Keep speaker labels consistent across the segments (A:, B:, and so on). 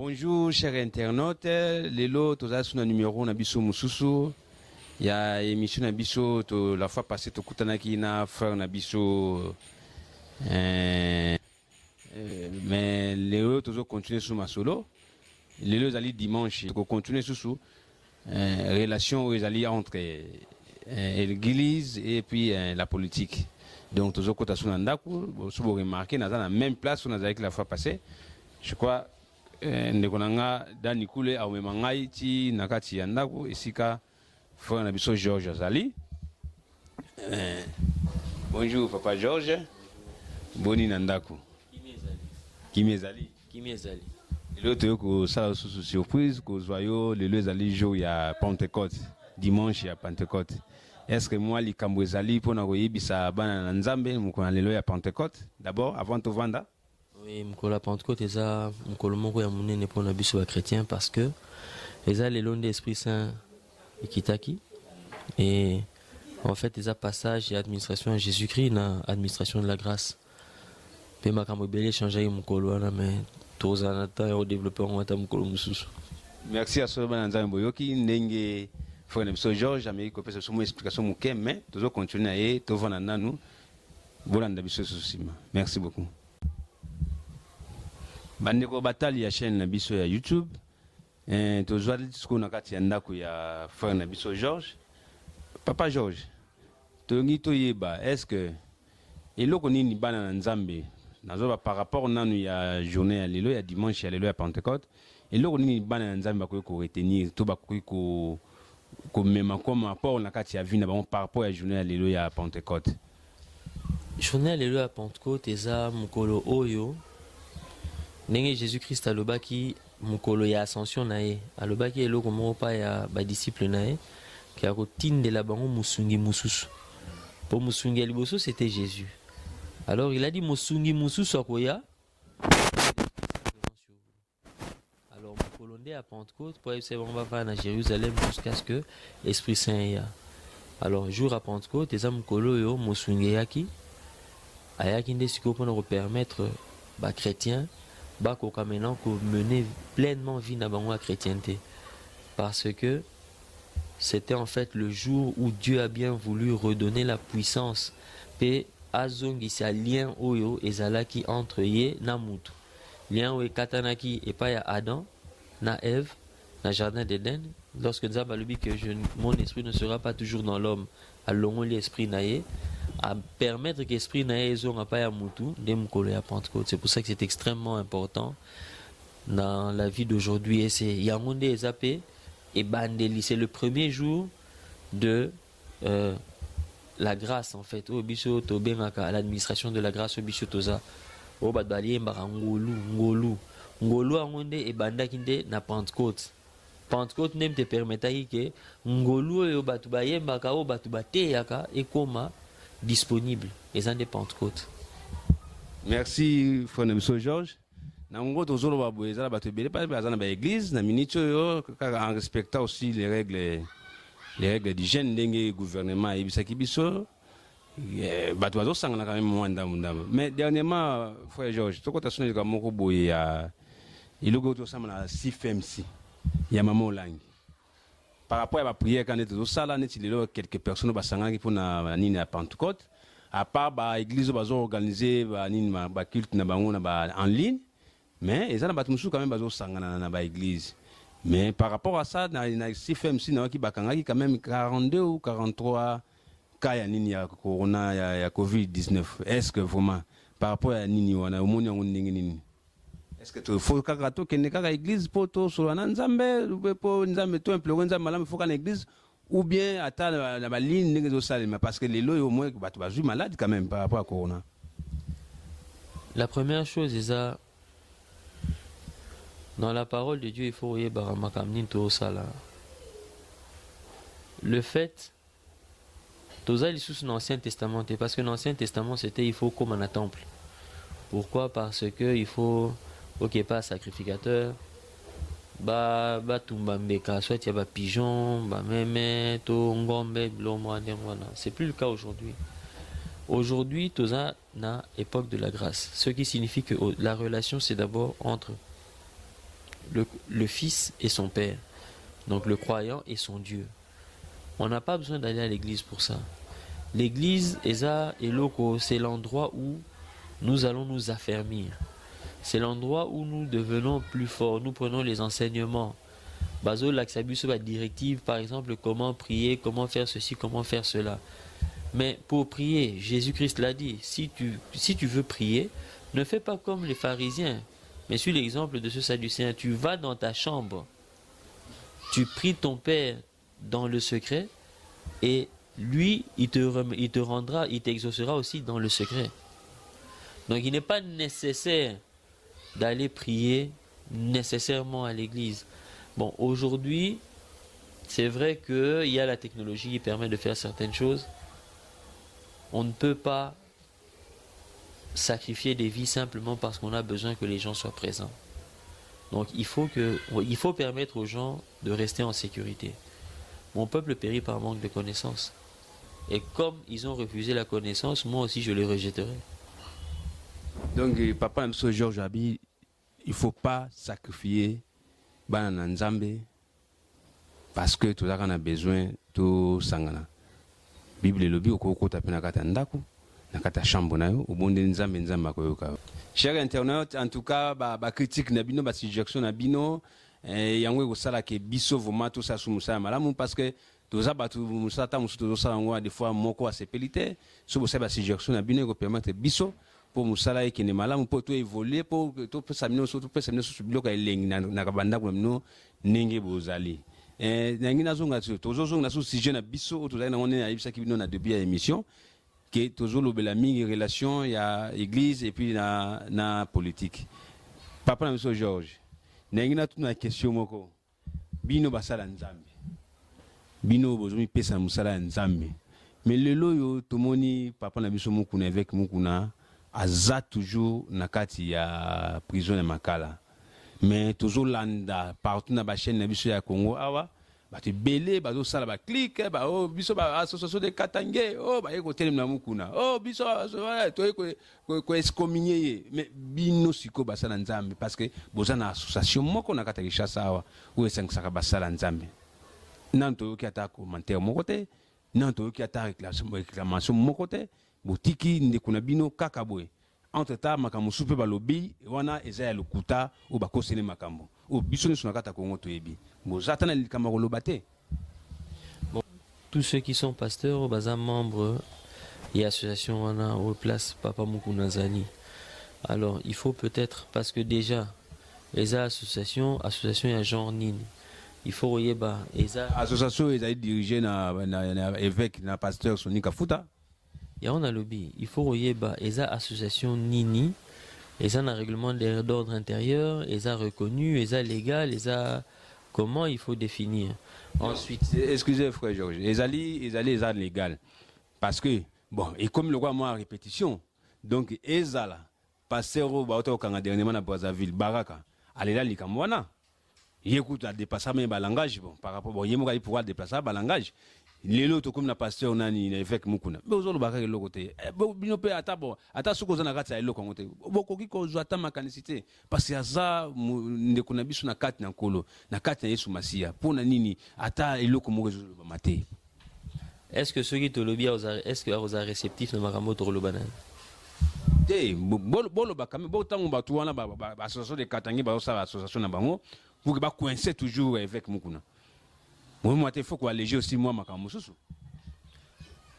A: Bonjour chers internautes, lelo toza suna numéro na biso mususu ya émission na biso to la fois passée to kutanaki na frère na biso mais lelo tozo continuer sur ma solo. Lelo zali dimanche ko continuer sous relation ezali entre l'église et puis la politique. Donc tozo kota suna ndaku so bo remarquer na la même place on a avec la fois passée. Je crois Ndekonanga Dani Kule au memangai ti nakati ya ndako esika frère na biso George Azali. Bonjour papa George. Boni na ndako. Kimi ezali. L'autre yoko sala sous surprise ko zoyo le ezali jour ya Pentecôte, dimanche ya Pentecôte. Est-ce que moi likambo ezali pona ko yebisa bana na Nzambe mukona lelo ya Pentecôte d'abord avant to vanda?
B: Oui, la Pentecôte est un moko ya munene pour biso ba chrétien parce que eza le long de l'Esprit Saint ekitaki et en fait eza passage et administration à Jésus-Christ na administration de la grâce. Pe makambo belé changer mukolo wana mais tozana ta au développeur on ta mukolo mususu.
A: Merci à Solomon Nzambe Boyoki ndenge frère biso George amei ko pesa somo explication muke mais tozo continuer to vana nanu bolanda biso susima. Merci beaucoup. Bandeko batali ya chaîne na biso ya YouTube tozwa discours na kati ya ndako ya frère na biso George. Papa George tongi toyeba est-ce que eloko nini bana na Nzambe nazoba par rapport nanu ya journée ya lelo ya dimanche ya lelo ya Pentecôte eloko nini bana na Nzambe bakoki ko retenir to bakoki ko mema comme rapport na kati ya vie na par rapport ya journée ya lelo ya Pentecôte.
B: Journée ya lelo ya Pentecôte eza mukolo oyo ndenge Jésus-Christ alobaki mukolo ya ascension na ye alobaki eloko moko pa ya ba disciple na ye ki akotindela bango musungi mususu po musungi ya liboso c'était Jésus. Alors il a dit musungi mususu akoya. Alors mukolo nde ya Pentecôte po ese bango bava na Jérusalem jusqu'à ce que Esprit Saint ya. Alors jour à Pentecôte eza mukolo yo musungi yaki ayaki nde siko pona ko permettre ba chrétiens bakoka maintenant que mener pleinement vie na bango la chrétienté parce que c'était en fait le jour où Dieu a bien voulu redonner la puissance pe azongisa lien oyo ezalaki entre ye na mutu lien oyo katanaki et pas ya Adam na Ève na jardin d'Éden lorsque Nzambe alobi que mon esprit ne sera pas toujours dans l'homme alongo l'esprit na ye à permettre que l'esprit n'ait pas ya mutu de mukolo ya Pentecôte. C'est pour ça que c'est extrêmement important dans la vie d'aujourd'hui. Et c'est Yangonde Ezapé et Bandeli. C'est le premier jour de la grâce en fait. Au biso to bengaka l'administration de la grâce au biso toza. Au badali mbara ngolu angonde et bandakinde na Pentecôte. Pentecôte nem te permetaki que ngolu yo batu bayembaka o batu bateyaka et koma disponible les ans de Pentecôte.
A: Merci frère Monsieur George. Na ngo tozolo ba boeza ba tebele pas bazana ba église na minute yo en respectant aussi les règles d'hygiène ndenge gouvernement et bisaki biso ba tozo sangana quand même mwanda mundama. Mais dernièrement frère George to kota sona moko boye ya ilogo to samana CFMC ya mama Olangi. Par rapport à la prière, quand on a dit quelques personnes qui font la Pentecôte, à part l'église qui a organisé le culte en ligne, mais ils ont quand même l'église. Mais par rapport à ça, dans le CFMC, il y a quand même 42 ou 43 cas de corona, de Covid-19. Est-ce que vraiment, par rapport à Nini, on a est-ce que tu faut que l'église pour tout sur un Nzambe pour Nzambe tout implorer Nzambe malade faut qu'à l'église ou bien attendre la ligne de salle parce que les lois au moins tu vas jouer malade quand même par rapport à corona.
B: La première chose est ça dans la parole de Dieu il faut y baramakamnin to sala. Le fait toza les sous l'Ancien Testament parce que l'Ancien Testament c'était il faut comme un temple. Pourquoi? Parce que il faut ok pas sacrificateur ba tumba mbeka soit il y a pigeon ba meme to ngombe blomo voilà c'est plus le cas aujourd'hui. Aujourd'hui toza na époque de la grâce ce qui signifie que la relation c'est d'abord entre le Fils est son Père. Donc le croyant est son Dieu. On n'a pas besoin d'aller à l'église pour ça. L'église, c'est l'endroit où nous allons nous affermir. C'est l'endroit où nous devenons plus forts. Nous prenons les enseignements. Bazo l'axabus la directive, par exemple, comment prier, comment faire ceci, comment faire cela. Mais pour prier, Jésus-Christ l'a dit, si tu veux prier, ne fais pas comme les pharisiens. Mais suis l'exemple de ce Sadducéen, tu vas dans ta chambre, tu pries ton Père dans le secret, et lui, il t'exaucera aussi dans le secret. Donc il n'est pas nécessaire d'aller prier nécessairement à l'église. Bon, aujourd'hui, c'est vrai qu'il y a la technologie qui permet de faire certaines choses. On ne peut pas sacrifier des vies simplement parce qu'on a besoin que les gens soient présents. Donc il faut permettre aux gens de rester en sécurité. Mon peuple périt par manque de connaissances. Et comme ils ont refusé la connaissance, moi aussi je les rejetterai.
A: Donc, papa, M. Georges Abi, il ne faut pas sacrifier Banana Nzambe parce que tout ça qu'on a besoin de sangana. Bible et le bio koko tapena kata ndaku na kata chambre na yo obonde Nzambe Nzambe akoyoka. Chers internautes, en tout cas, ba critique na bino, ba suggestion na bino, yango ko sala ke biso vraiment tout ça sous musa malamu parce que toza batu musa ta musu tozo sala ngo des fois moko a sepelite, so bo ba suggestion na bino ko permettre biso pour musala qui ne malamu pour tout évoluer pour tout samino surtout pour samino sur bloc elengi na kabanda ko mino nenge bozali nangi nazonga tozo na sujet na biso tozali na ngone na ibisa ki bino na début ya émission que tozo lobela mingi relation ya église et puis na politique. Papa na Monsieur Georges nangi na tuna question moko bino basala nzambe bino bozomi pesa musala nzambe mais lelo yo tomoni papa na biso mukuna avec mukuna aza toujours na kati ya prison ya Makala mais toujours landa partout na ba chaîne na biso ya Congo awa batu belé bazo sala ba clique ba oh biso ba association de Katangé oh ba yeko telem na mukuna oh biso to ko excommunier mais bino siko basala nzambe parce que boza na association moko na kati ya Kinshasa awa ou esengaka basala nzambe nanto ki ata commentaire moko te nanto ki ata réclamation moko te botiki ndekuna bino kaka boye entre ta makambo supe balobi wana eza ya lokuta o bakosene makambo o biso ne sunakata Kongo toyebi bozata na likambo koloba te.
B: Bon, tous ceux qui sont pasteurs au bazar membres et association wana au place Papa Mukuna Zali. Alors il faut peut-être parce que déjà les associations ya genre nini il faut oyeba eza
A: association ezali dirigée na évêque na pasteur Sonika Futa.
B: Et on a lobby. Il faut oyeba eza association nini, eza un règlement d'ordre intérieur, eza reconnu, eza légal, eza comment il faut définir. Ensuite,
A: excusez frère Georges, ezali légal parce que bon et comme le roi moi en répétition donc ezala pasteur ba auto kanga dernièrement na Brazzaville Baraka alela likamwana yécoute a dépassé même ba langage bon par rapport bon yemo ka pouvoir déplacer ba langage. Lelo to comme na pasteur nani na évêque mukuna mais ozolo bakaka loko te bino pe ata bon ata suko za na kati ya loko ngote bokoki ko zwata makanicité parce que aza ndeko na biso na kati na nkolo na kati na Yesu Masia pona nini ata eloko moko ezolo ba mate.
B: Est-ce que ceux qui te lobby est-ce que oza réceptif na makambo to lobana
A: te bolo bakame bo tango batu wana ba association de Katangi ba osala association na bango pour que ba coincer toujours évêque mukuna. Moi, il faut alléger aussi moi makambo susu.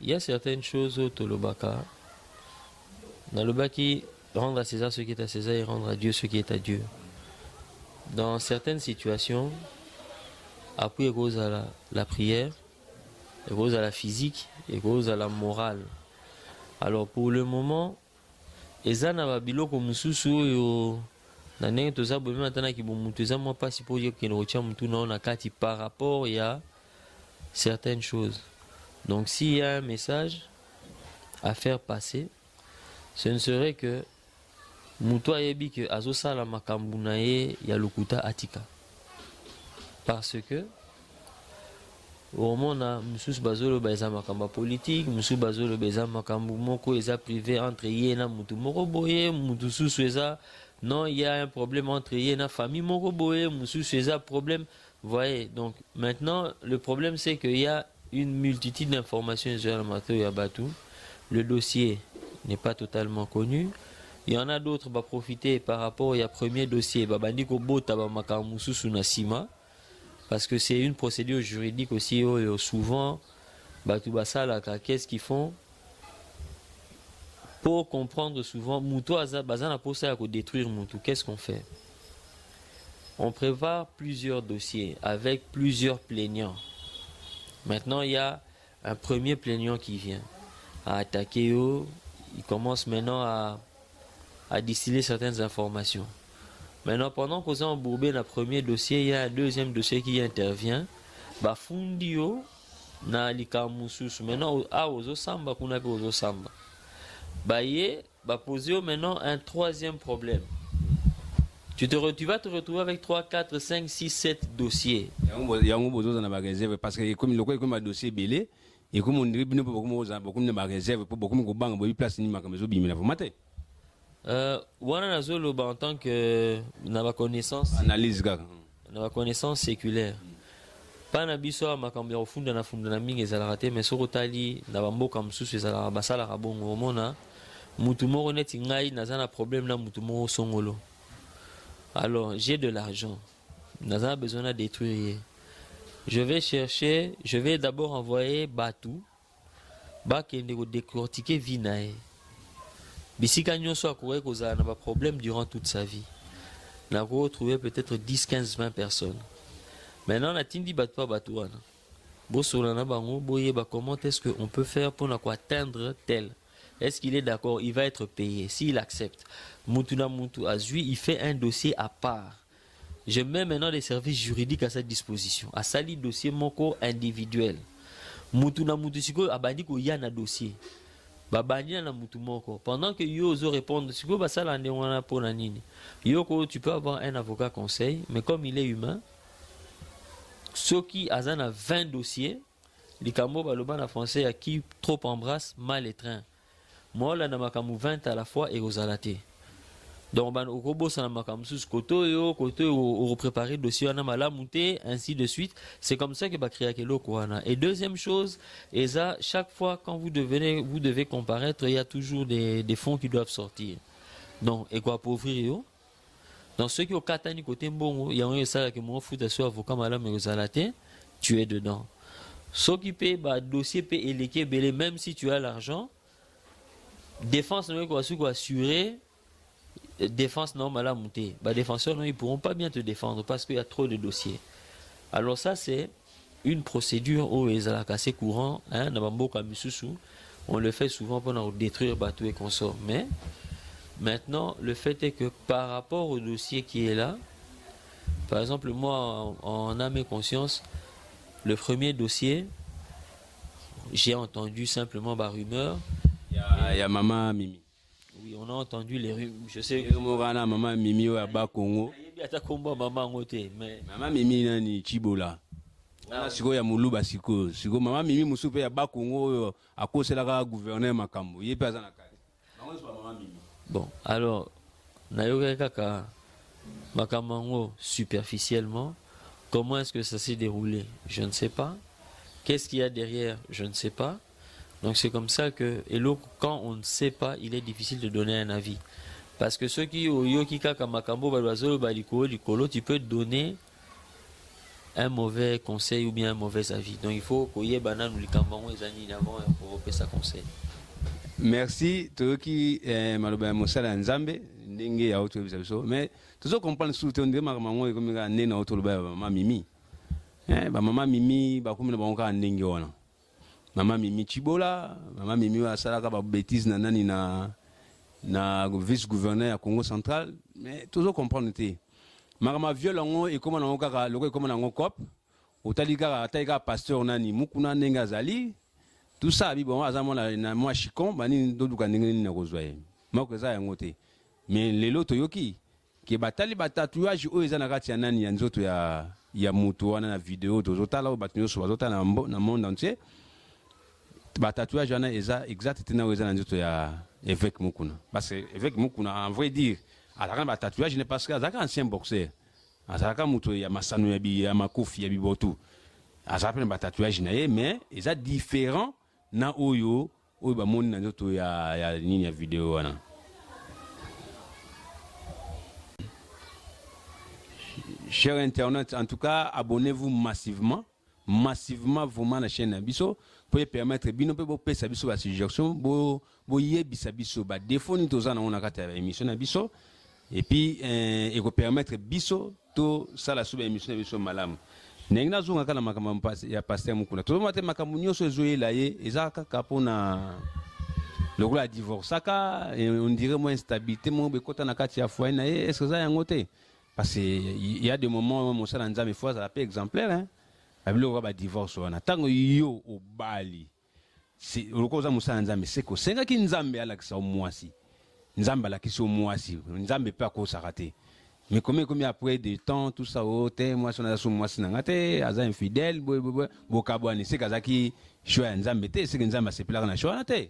B: Il y a certaines choses au Tolobaka. Dans le baki, rendre à César ce qui est à César et rendre à Dieu ce qui est à Dieu. Dans certaines situations, après il cause à la prière, il cause à la physique, il cause à la morale. Alors pour le moment, ezana babilo comme susu yo na ndenge toza bomi matana ki bomutu eza mwa pasi po yo kende kotia mutu na kati par rapport ya certaines choses. Donc s'il y a un message à faire passer, ce ne serait que mutu ayebi que azosala makambu na ye ya lokuta atika, parce que omona mususu bazoloba eza makambo politique, mususu bazoloba eza makambo moko eza privé entre ye na mutu moko boye, mutu susu eza Non, il y a un problème entre eux et la famille. Mon roboé, c'est un problème. Vous voyez, donc maintenant, le problème, c'est qu'il y a une multitude d'informations sur le matériau Yabatou. Le dossier n'est pas totalement connu. Il y en a d'autres qui vont profiter par rapport au premier dossier. Parce que c'est une procédure juridique aussi. Souvent, qu'est-ce qu'ils font pour comprendre souvent, détruire Moutou. Qu'est-ce qu'on fait? On prépare plusieurs dossiers avec plusieurs plaignants. Maintenant, il y a un premier plaignant qui vient à attaquer. Il commence maintenant à distiller certaines informations. Maintenant, pendant qu'on a embourbé le premier dossier, il y a un deuxième dossier qui intervient. Bafundio na likamususu. Maintenant, ozo samba kuna pe ozo samba. Baye, poser maintenant un troisième problème. Tu vas te retrouver avec 3, 4, 5, 6, 7 dossiers.
A: Il y a un besoin de réserve parce que comme le dossier belé, et comme on dit, beaucoup de réserve pour beaucoup de banques, beaucoup de place ni makamezo bimina formate.
B: Wana nazoloba en tant que na connaissance
A: analyse ga
B: na connaissance séculaire. Pas na biso makambo funda na mingi ezalaka te mais soko tali na bamboka mosusu ezalaka basalaka bongo omona mutu moko neti ngai naza na problème na mutu moko songolo. Alors, j'ai de l'argent. Nous avons besoin de détruire. Je vais d'abord envoyer Batou. Bakende ko décortiquer Vinae. Bisika nyonso akoué koza na problème durant toute sa vie. Nous avons retrouvé peut-être 10, 15, 20 personnes. Maintenant, on a tindi Batou Batouana. Bosolana bango, boye ba comment est-ce qu'on peut faire pour atteindre tel? Est-ce qu'il est d'accord? Il va être payé. S'il accepte, Mutuna Mutu Azui, il fait un dossier à part. Je mets maintenant des services juridiques à sa disposition. À sali dossier moko individuel. Mutuna Mutu Siko abandi ko yana dossier. Babani na Mutu moko. Pendant que yo ozo répondre, Siko basala ndewana pour nanini. Yoko, tu peux avoir un avocat conseil, mais comme il est humain, ceux qui azana 20 dossiers, les camo baloba na français à qui trop embrasse mal étreint. Moi, là, na makamu 20 à la fois et aux alatés. Donc, au robot, ça na makamu sous koto, préparer le dossier, on a malamouté, ainsi de suite. C'est comme ça que va créer quelque chose. Et deuxième chose, et ça, chaque fois quand vous devez comparaître, il y a toujours des fonds qui doivent sortir. Donc, et quoi pour ouvrir dans ceux qui ont katani côté bon, il y a un ça que moi fout à ce avocat malam et aux alatés, tu es dedans. Ceux qui paient, dossier paie et les même si tu as l'argent. Défense non quoi assurer défense non mal à monter. Défenseurs non ils pourront pas bien te défendre parce qu'il y a trop de dossiers. Alors ça c'est une procédure où les assez courant hein na bamboka misusu on le fait souvent pour détruire bateau et consorts. Mais maintenant le fait est que par rapport au dossier qui est là, par exemple moi en âme et conscience, le premier dossier j'ai entendu simplement rumeur.
A: Il y a maman Mimi.
B: Oui, on a entendu les rues. Je sais.
A: Maman Mimi au Aba Congo. Maman Mimi nani Chibola. Siko ya Muluba siko. Siko maman Mimi musupe ya Aba Congo à cause de la gouverneur Makambo. Il est pas maman Mimi.
B: Bon, alors nayoka kaka Makamango superficiellement. Comment est-ce que ça s'est déroulé? Je ne sais pas. Qu'est-ce qu'il y a derrière? Je ne sais pas. Donc c'est comme ça que, et là, quand on ne sait pas, il est difficile de donner un avis. Parce que ceux qui ont tu peux donner un mauvais conseil ou bien un mauvais avis. Donc il faut qu'on y ait banane ou les cambons et années avant pour faire ça conseil.
A: Merci. Toki maloba mosala nzambe ndenge ya auto biso. Mais toujours comprendre sous on dit maman comme ga nena auto ba maman Mimi. Maman Mimi ba comme na banka ndenge wana. Maman Mimi Chibola, maman Mimi wa salaka ba bêtise na nani na vice-gouverneur à Congo central, mais toujours comprendre té. Maman viol ngo et comment na kaka loko comment na cop, otalika ataika pasteur nani mukuna nenga zali, tout ça bi bon azamo na moi chicon bani ndoduka ndenge na kozwaye. Mako za yango té. Mais lelo toyoki ke batali tatouage o eza na kati ya nani ya nzoto ya mutu wana na vidéo tozotala o batunyo so bazotala na monde entier. Tatouage wana eza exact tena weza na nzoto ya évêque Mukuna parce que évêque Mukuna en vrai dire azalaka na tatouage ne parce que azalaka ancien boxeur azalaka moto ya masano ya makofi ya bibotu azalaka na tatouage na ye mais eza différent na oyo bamoni na nzoto ya nini ya vidéo wana. Chers internautes, en tout cas, abonnez-vous massivement vraiment à la chaîne Abisso pour permettre bino pe bo pesa biso ba suggestion bo yebisa biso ba défaut ni tozana on akata émission Abisso et puis et ko permettre biso to sala suba émission Abisso malamu. Nengina zunga kala makambo ya pasteur mukuna. To mate makambo nyoso ezoyela ye ezaka kapona le gars divorce saka on dirait moins instabilité mo be kota na kati ya foyer na ye est-ce que ça yangote parce qu'il y a des moments où mon salan nzambe fois ça l'appelle exemplaire hein abilo ba divorce wana tango yo obali c'est le cause mon salan nzambe c'est ko senga ki nzambe ala kisa mwasi nzambe ala kisa mwasi nzambe pas ko s'arrêter mais comme après des temps tout ça ote moi son ala so mwasi na ngate aza infidèle bo kabwani c'est kazaki choix nzambe te c'est que nzambe se plaire na choix na te.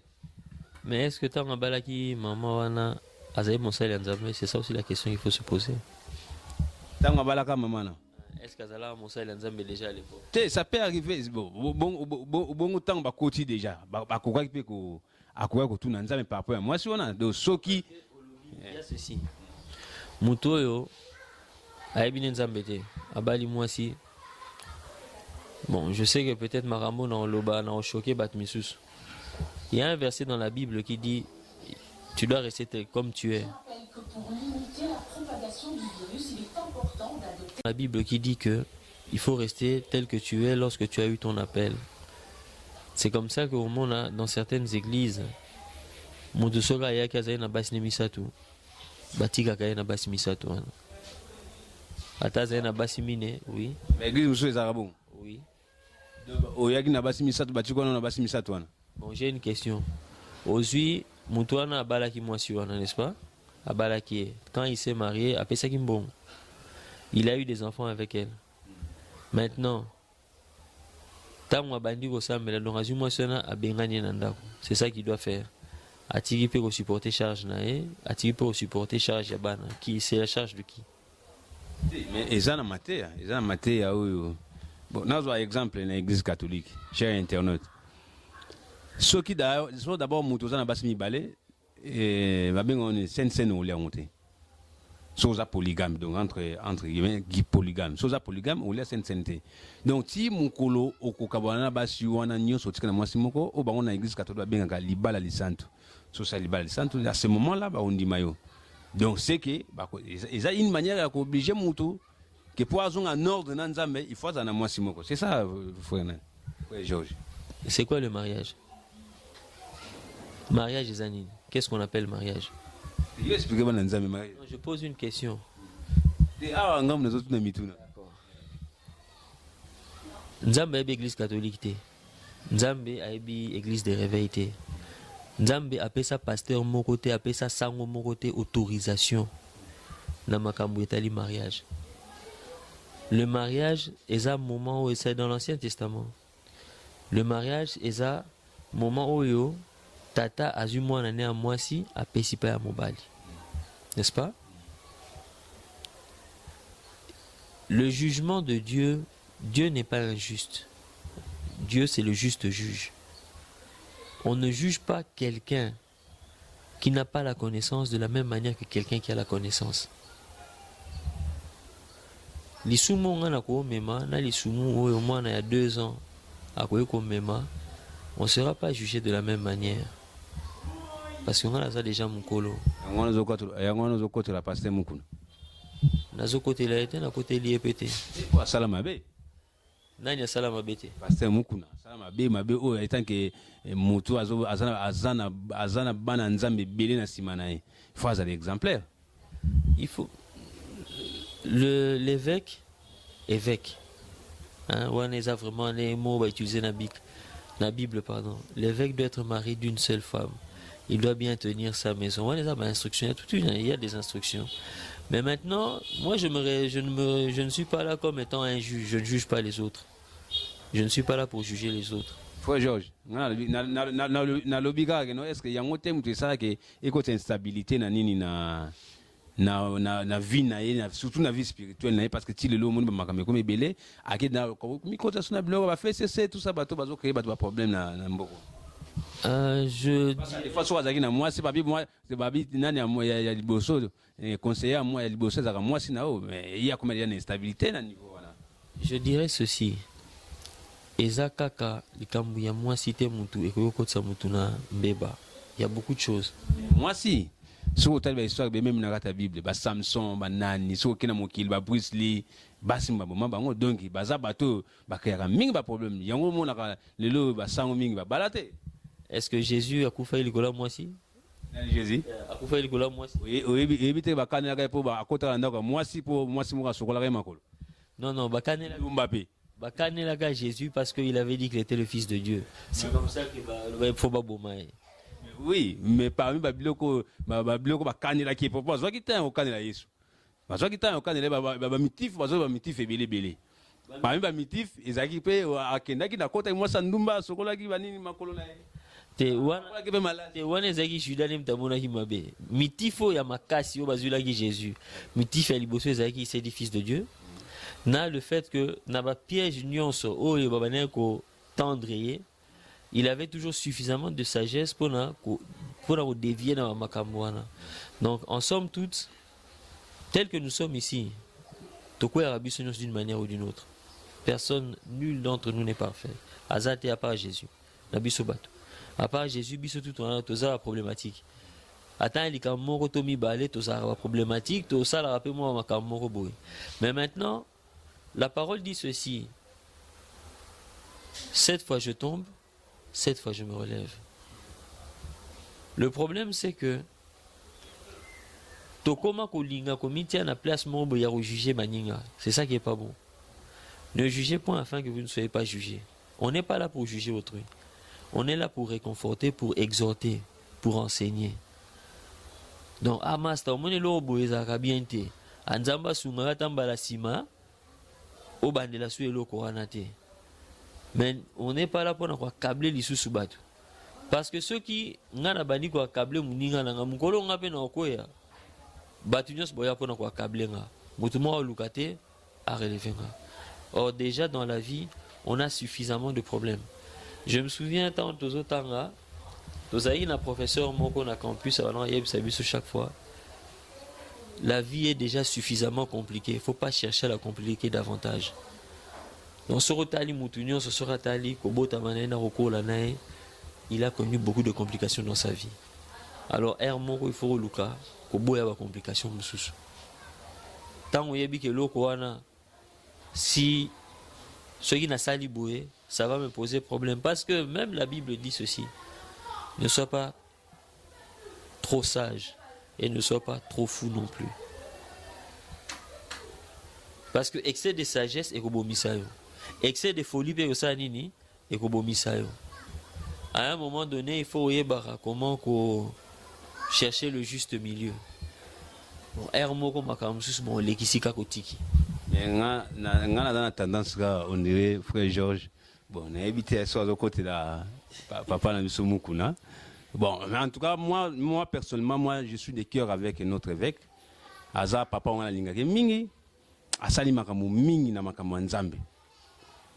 B: Mais est-ce que tu as balaki maman wana azaye mon salan nzambe, c'est ça aussi la question qu'il faut se poser.
A: Tango balaka maman.
B: Est-ce que Zala Moussa et Nzambe déjà à l'époque?
A: Ça peut arriver. Bon temps ba koti déjà. Ba koka ki pe ko akoya ko tuna Nzambe par rapport à moi si on a de soki.
B: Il y a ceci. Mutoyo ayebi Nzambe te. Abali moi si. Bon, je sais que peut-être Marambo na loba na choqué bat misus. Il y a un verset dans la Bible qui dit tu dois rester comme tu es. La Bible qui dit que il faut rester tel que tu es lorsque tu as eu ton appel. C'est comme ça qu'au monde, dans certaines églises, Moudousoga ya kazaye na basi misatu, batika kaye na basi misatu. Atazaye na basi mine, oui.
A: Mais l'église monsieur les arabes.
B: Oui.
A: Oyaki na basi misatu batiko na basi misatu wana.
B: Bon, j'ai une question. Aujourd'hui, Moutouana abalaki mwasi wana, n'est-ce pas? Abalaki, quand il s'est marié, après ça bon. Il a eu des enfants avec elle. Maintenant, c'est ça qu'il doit faire. Attirer pour supporter charge nae, attirer pour supporter charge yabana. Qui c'est la charge de qui?
A: Mais ils en ont matière, bon, nous avons exemple dans l'église catholique, chers internautes. Ceux qui d'abord moutouza na basmi balé et va bien on est scène ou les monter. Soza polygame, donc entre guillemets polygame. Soza polygame ou les scène. Donc si mon colo au kokabana basi wana nyoso tika na mwasi moko o ba on a église catholique bien ga libala lisanto. So ça libala lisanto à ce moment-là ba on dit mayo. Donc c'est que ils a une manière à obliger moutou que pour avoir un ordre dans Nzambe, il faut en mwasi moko. C'est ça frère Georges.
B: C'est quoi le mariage? Mariage des années. Qu'est-ce qu'on appelle mariage? Je pose une question. Nzambe a église catholique. Nzambe a église de réveil. Nzambe a ça pasteur mon côté, a ça sango mon côté autorisation. Na makambo etali mariage. Le mariage est un moment où c'est dans l'Ancien Testament. Le mariage est un moment où tata azumwa na ne a mwasi a pesipa ya mobali. N'est-ce pas? Le jugement de Dieu, Dieu n'est pas injuste. Dieu c'est le juste juge. On ne juge pas quelqu'un qui n'a pas la connaissance de la même manière que quelqu'un qui a la connaissance. Lisumu ngana ko mema na lisumu oyo mwana ya 2 ans akoye ko mema, on ne sera pas jugé de la même manière. Parce qu'on a déjà mon colo.
A: On a côté la pasteur mukuna.
B: Nazo côté la été na côté lié pété.
A: Pour salama be.
B: Nanya salama bete.
A: Pasteur mukuna. Salama be mabe o étant que mutu azana bana nzambe belé na simana. Il faut avoir exemplaire.
B: Il faut l'évêque hein, on a vraiment les mots utilisés dans la Bible pardon. L'évêque doit être marié d'une seule femme. Il doit bien tenir sa maison. Il y a des instructions. Mais maintenant, moi je ne suis pas là comme étant un juge. Je ne juge pas les autres. Je ne suis pas là pour juger les autres.
A: Frère Georges, est-ce qu'il y a un thème de ça qui est instabilité na nini na na vie na ye surtout na vie spirituelle na ye parce que ti lelo monde ba makameko mebele ake na mi kota suna biloko ba fait tout ça bato bazo créer bato ba problème na mboko. Des fois soit azaki na moi c'est babi nani ya liboso conseiller moi ya liboso zaka moi sinao mais il y a comme il y a une instabilité na niveau voilà.
B: Je dirais ceci. Eza kaka likambu ya moi cité mutu ekokotsa mutu na mbeba. Il y a beaucoup de choses.
A: Moi si si vous avez histoire même dans la Bible ba Samson ba nani si okina mokili ba Bruce Lee basimba boma bango donc baza bato ba kaya mingi ba problème yango mona lelo ba sango mingi ba balate.
B: Est-ce que Jésus a koufa likola moi si?
A: Jésus
B: a koufa likola moi si?
A: Oui, éviter ba kanela po ba akota ndako moi si mo sokola ka makolo.
B: Non, ba kanela
A: Mbappé.
B: Ba kanela ka Jésus parce qu'il avait dit qu'il était le fils de Dieu. C'est comme ça que ba faut ba bomaye.
A: Oui, mais parmi babiloko ba kanela qui propose zo kita o kanela Yesu. Bazo kita o kanela ba mitif bazo ba mitif ebele. Parmi ba mitif ezaki pe akendaki na kota moi sandumba sokola ki banini makolo na ye.
B: Te wana ezaki Judas ne mtamona ki mabe. Mitifo ya makasi o bazula ki Jésus. Mitif ya liboso ezaki c'est le fils de Dieu. Na le fait que na ba piège nyonso o yo babane ko tendre, il avait toujours suffisamment de sagesse pour dévier dans makambo wana. Donc en somme toute, tel que nous sommes ici, toko arabi sonos d'une manière ou d'une autre. Personne, nul d'entre nous n'est parfait. Azate à part Jésus. Nabiso bato. À part Jésus, biso tout on a toza problématique. Attends, il y a moro tomi balé, toza problématique, toza la rappelle moi makamoro boy. Mais maintenant, la parole dit ceci. 7 fois je tombe, 7 fois je me relève. Le problème c'est que tokoma kolinga komitia na place mombo ya juger maninga. C'est ça qui est pas bon. Ne jugez point afin que vous ne soyez pas jugés. On n'est pas là pour juger autrui. On est là pour réconforter, pour exhorter, pour enseigner. Donc, master, on est là au boezaka bien te. Anzamba sumara tambala sima, au bandela sou elo koranate. Mais on n'est pas là pour nous câbler les sous-subatu. Parce que ceux qui n'ont pas dit quoi câbler muninga nanga mukolo ngape na okoya. Batunyos boya pour nous câbler nga. Mutumo lukate a relever nga. Or déjà dans la vie, on a suffisamment de problèmes. Je me souviens tant aux autres tozaï na professeur moko na campus avant yeb sabiso chaque fois. La vie est déjà suffisamment compliquée, il ne faut pas chercher à la compliquer davantage. Donc sorotali mutunyo soratali kobota manena rokola nae, il a connu beaucoup de complications dans sa vie. Alors moko il faut luka koboya ba complications mususu. Tant yebi ke loko wana si ceux qui n'a sali boué, ça va me poser problème. Parce que même la Bible dit ceci. Ne sois pas trop sage et ne sois pas trop fou non plus. Parce que excès de sagesse est kobomisayo. Excès de folie et nini est kobomisayo. À un moment donné, il faut yebara comment chercher le juste milieu. Bon, ermoko makamsus mon lekisika kotiki.
A: Nga na tendance on dirait frère Georges. Bon, on a évité ça de côté là papa na biso mukuna. Bon, mais en tout cas moi personnellement moi je suis de cœur avec notre évêque. Aza papa on a lingaki mingi asali makambo mingi na makambo nzambe.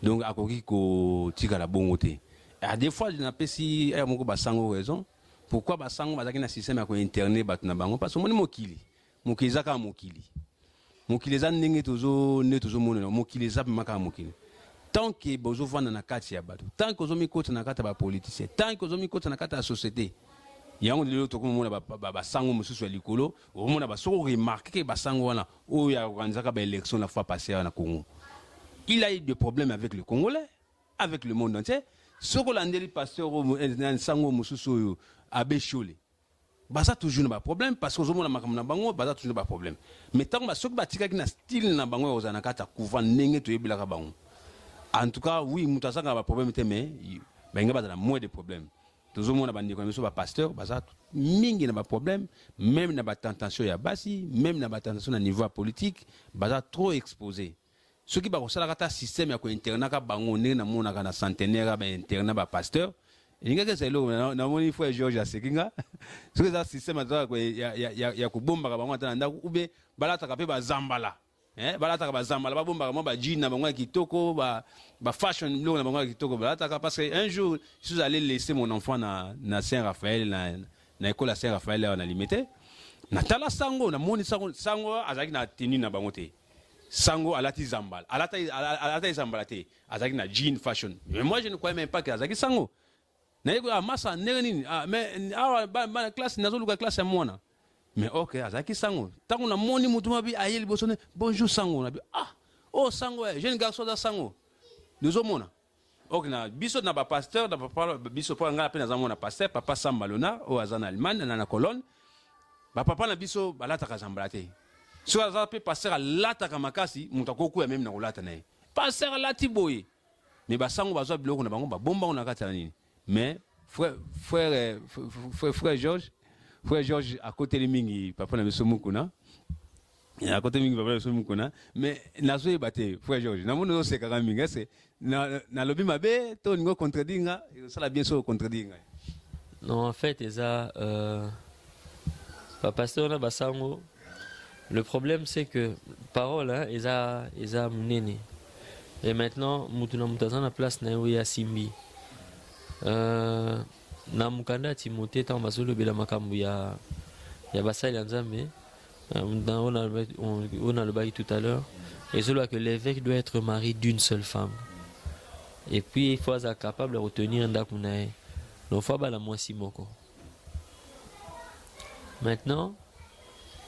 A: Donc akoki ko tika la bongote. Et des fois je n'apprécie moko basango raison. Pourquoi basango bazaki na système ko internet batu na bango parce que moni mokili. Mokili zaka mokili. Mokili za ndenge tozo mona mokili za maka mokili. Tant que bozo vanda na kati ya bato, tant que ozomi kota na kata ba politicien, tant que ozomi kota na kata ya société. Yango lelo to ko mona ba sango mususu ya likolo, o mona ba soko remarquer que ba sango wana o ya organiser ba élection la fois passée na Congo. Il a eu des problèmes avec le Congolais, avec le monde entier. Soko landeli pasteur na sango mususu abe Chole. Baza toujours na problème parce que ozomona makambo na bango baza toujours na problème. Mais tant que soki batika ki na style na bango ozana kata kuva ndenge to yebila ka bango. En tout cas, oui, mutasanga ba problème te mais benga bazana moins de problèmes. Tozomona bandiko biso ba pasteur baza mingi na ba problème, même na ba tentation ya basi, même na ba tentation na niveau politique, baza trop exposé. Ceux qui ba kosala kata système ya ko internet ka bango ndenge na mona kana centenaire ba internet ba pasteur Inga que c'est l'eau, na moni frère George Asekinga. Ce que ça système à quoi ya ko bomba ka bango tanda ou bien balata ka pe ba zambala. Balata ka ba zambala ba bomba ka mo ba jean na bango kitoko ba fashion lo na bango kitoko balata ka parce que un jour je suis allé laisser mon enfant na Saint-Raphaël na école à Saint-Raphaël on a limité. Na tala sango na moni sango azaki na tenue na bango te. Sango alati zambala. Alata zambala te. Azaki na jean fashion. Mais moi je ne croyais même pas que azaki sango. Na masa nini mais ba classe nazo luka classe ya mwana mais OK azaki sango tango na moni mutu mabi ayeli bosone bonjour sango na bi oh sango jeune garçon da sango nous mona OK na biso na ba pasteur na papa biso po ngala pe na zamona pasteur papa Sambalona o azana Allemagne na colonne ba papa na biso balata ka zambrate so aza pe pasteur lata ka makasi mutu koku ya même na kolata na pasteur lati boye mais ba sango bazwa biloko na bango ba bomba on akata nini. Mais frère George à côté de mingi papa na biso mukuna à côté mingi papa na biso mukuna mais nazo ebate frère George na mono se kaka mingi c'est na lobi mabe to ngo contredinga ça la bien sûr contredinga.
B: Non en fait eza papa pasteur na basango le problème c'est que parole hein eza munene et maintenant mutuna mutazana place na ya simbi. Na mukanda Timothée tant bazolo bela makambu ya basali ya Nzambe on a le bail tout à l'heure et cela que l'évêque doit être marié d'une seule femme et puis il faut être capable de retenir ndakunae donc faut ba la mwasi moko. Maintenant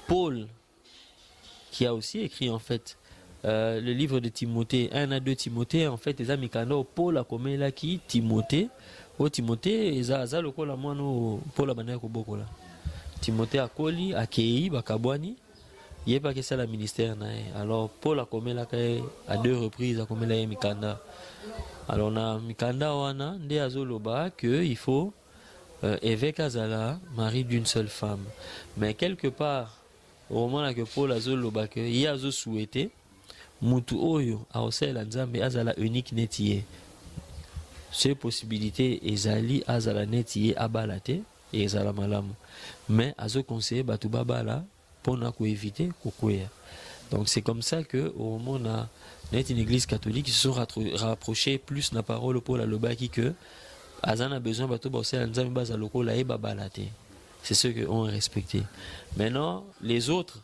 B: Paul qui a aussi écrit en fait le livre de Timothée 1 à 2 Timothée en fait les amis kando Paul a commis là qui Timothée o Timothée eza lokola mwana Paul abandaki kobokola Timothée akoli akei bakabwani yeba ke sala ministère na alors Paul a commis là à 2 reprises a commis là mikanda alors na mikanda wana nde azoloba que il faut évêque azala mari d'une seule femme mais quelque part au moment là que Paul azoloba que il a souhaité mutu oyo aosela Nzambe azala unique netier ces possibilités ezali azala netier abalate et ezala malamu mais azo conseiller batu babala pona ko éviter kokwea donc c'est comme ça que au moment na une église catholique qui se sont rapprochés plus na parole pour la lobaki que azana besoin batu bosela Nzambe bazala lokola e babalate c'est ce que on respecté. Maintenant les autres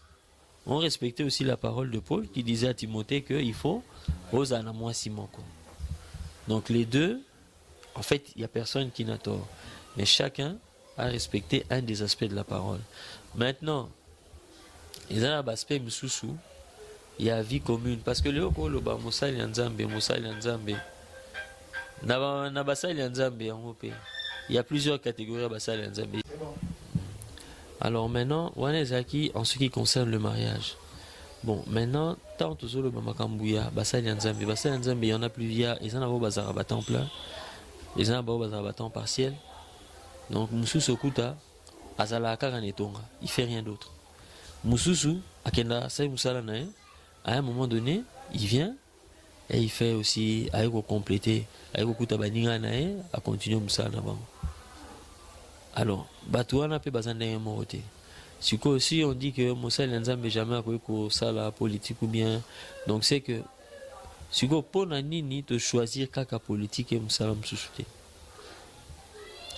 B: ont respecté aussi la parole de Paul qui disait à Timothée qu'il faut Osana moi Simoko. Donc les deux, en fait, il n'y a personne qui n'a tort. Mais chacun a respecté un des aspects de la parole. Maintenant, il y a un aspect msusu, il y a vie commune. Parce que le Okoloba, Moussali Nzambe, il y a plusieurs catégories à Basali Nzambe. Alors maintenant, Wanezaki, en ce qui concerne le mariage. Bon, maintenant, tant que le Mamakambouya, Basali Nzambe, il y en a plusieurs, ils en ont bazar à temps plein, ils en ont bazar à temps partiel. Donc, Moussou Sokuta, Azala Karanetonga, il fait rien d'autre. Moussou, Akenda, Saï Moussalanae, à un moment donné, il vient et il fait aussi, avec compléter, avec Kutabaninga Nae, à continuer Moussalanabango. Alors, Batouana peut basan d'un moroté. Si on dit que Moussa Nzambe jamais a pour ça la politique ou bien, donc c'est que si on peut nini de choisir kaka politique et Moussa Msoussouté.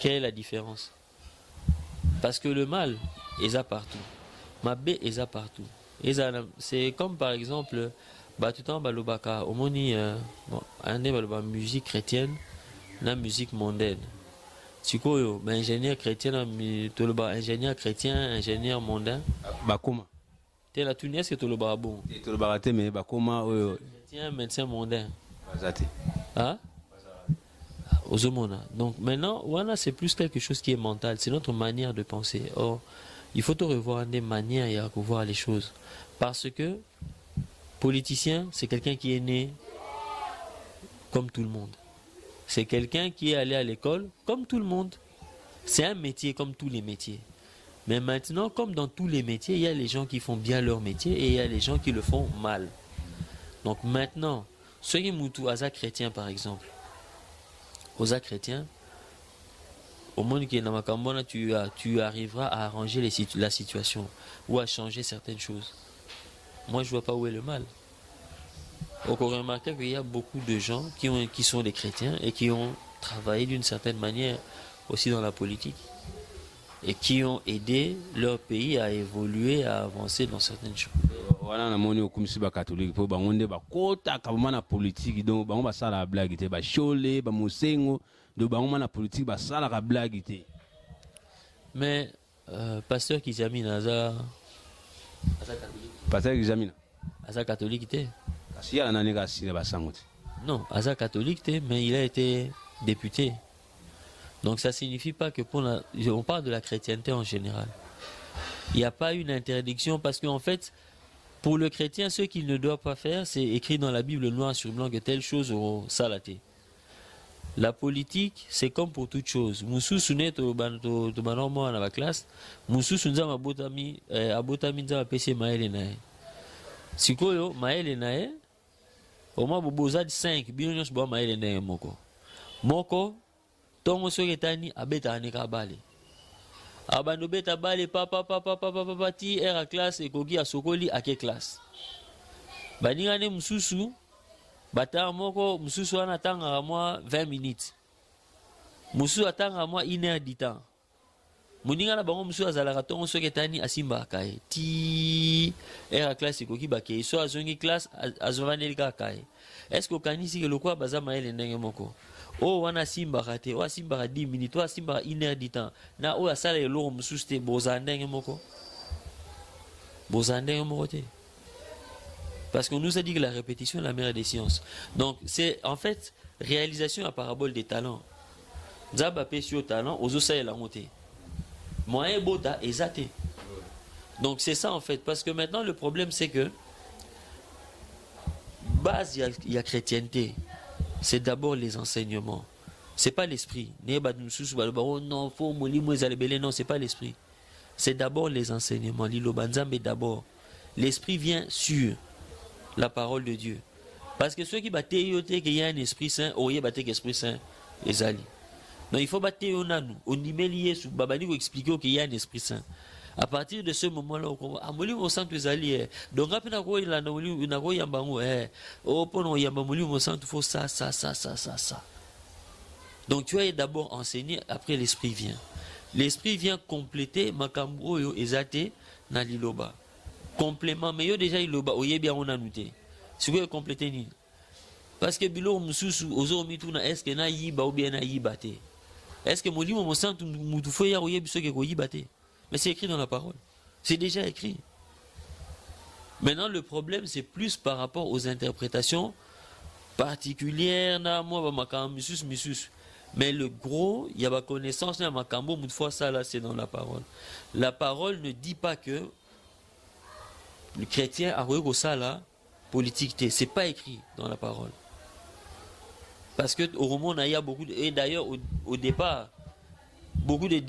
B: Quelle est la différence? Parce que le mal est là partout, Mabé est là partout. C'est comme par exemple, Batoutan Balobaka, au moni, un des musique chrétienne, la musique mondaine. Sikoyo, ingénieur chrétien, ingénieur chrétien, ingénieur mondain.
A: Bakoma.
B: T'es la Tunis que tu le bon.
A: Tu le baraté mais Bakoma.
B: Chrétien, médecin mondain.
A: Bazate.
B: Hein? Ozomona. Donc maintenant, voilà, c'est plus quelque chose qui est mental. C'est notre manière de penser. Or, il faut te revoir des manières à voir les choses. Parce que politicien, c'est quelqu'un qui est né comme tout le monde. C'est quelqu'un qui est allé à l'école comme tout le monde. C'est un métier comme tous les métiers. Mais maintenant, comme dans tous les métiers, il y a les gens qui font bien leur métier et il y a les gens qui le font mal. Donc maintenant, ceux qui moutou Aza chrétien par exemple, Oza chrétien, au monde qui est dans Makambona, tu arriveras à arranger la situation ou à changer certaines choses. Moi, je vois pas où est le mal. Donc, on remarque qu'il y a beaucoup de gens qui sont des chrétiens et qui ont travaillé d'une certaine manière aussi dans la politique et qui ont aidé leur pays à évoluer, à avancer dans certaines choses.
A: Voilà, on a comme si les catholiques, pour on est kota kabama na politique, donc on va ça la blague, te ba chole, ba mosengo, donc on a politique, ba ça la blague te.
B: Mais pasteur qui examine Aza catholique.
A: Pasteur qui examine.
B: Aza catholique te.
A: Si y a un année qui ba sangote.
B: Non, Aza catholique te, mais il a été député. Donc ça signifie pas que on parle de la chrétienté en général. Il n'y a pas une interdiction parce qu'en fait, pour le chrétien, ce qu'il ne doit pas faire, c'est écrit dans la Bible noir sur blanc que telle chose au salaté. La politique, c'est comme pour toute chose. Moussou sounet to banormo na la classe, moussou sunza mabotami abotami nza pese maele nae. Sikoyo maele nae, au moins boboza 5 billions bo maele nae moko. Moko tongo soketani abeta anika bale. Abando beta bale papa ti era classe ekoki asokoli ake classe. Baningane mususu bata moko mususu ana tanga moi 20 minutes. Mususu atanga moi 1 heure du temps. Muninga na bango mususu azalaka tongo soketani asimba akaye. Ti era classe ekoki bake so azongi classe azovaneli kakaye. Est-ce que kanisi ke lokwa bazama ele ndenge moko? Oh, wana simba kate, wa simba 10 minutes, wa simba 1 heure du temps. Na o asala eloko mususu te bozandenge moko. Bozandenge moko te. Parce qu'on nous a dit que la répétition est la mère des sciences. Donc c'est en fait réalisation à parabole des talents. Zaba pesio talent, ozo sa la montée. Moyen bota ezate. Donc c'est ça en fait parce que maintenant le problème c'est que base il y a chrétienté. C'est d'abord les enseignements. C'est pas l'esprit. Non, non, c'est pas l'esprit. C'est d'abord les enseignements. Lilobanzambe d'abord. L'esprit vient sur la parole de Dieu. Parce que ceux qui battent qu'il y a un esprit saint, il battent l'esprit saint, les alliés. Donc il faut battre on y met lié sous Babani pour expliquer qu'il y a un esprit saint. À partir de ce moment-là, on sent que les alliés. Donc, après, on a ça. Donc, tu as d'abord enseigné, après l'esprit vient. L'esprit vient compléter Makambo et Ezate na liloba. Complément, mais déjà liloba, oye bien on a noté. C'est quoi compléter ni? Parce que bilo mususu ozo mituna est-ce que na yiba ou bien na yibate? Est-ce que molimo mo sent mutufoya oye biso ke ko yibate? Mais c'est écrit dans la parole. C'est déjà écrit. Maintenant, le problème, c'est plus par rapport aux interprétations particulières. Mais le gros, il y a ma connaissance, ça là, c'est dans la parole. La parole ne dit pas que le chrétien a eu ça là, politique. C'est pas écrit dans la parole. Parce que au roman, il y a beaucoup et d'ailleurs, au départ, beaucoup de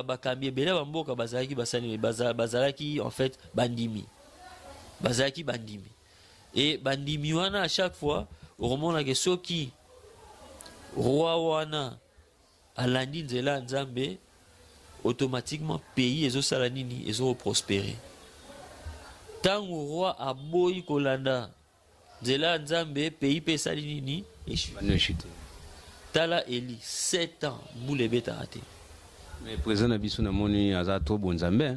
B: bakambi bela bamboka bazalaki en fait bandimi et bandimi wana à chaque fois au roman la que soki roi wana alandi nzela nzambe automatiquement pays ezosala nini prospérer tango roi aboyi kolanda nzela nzambe pays pesali nini
A: échoué.
B: Tala Eli 7 ans boule beta raté.
A: Mais le président Nabiso n'a moni aza trop bon Zambé.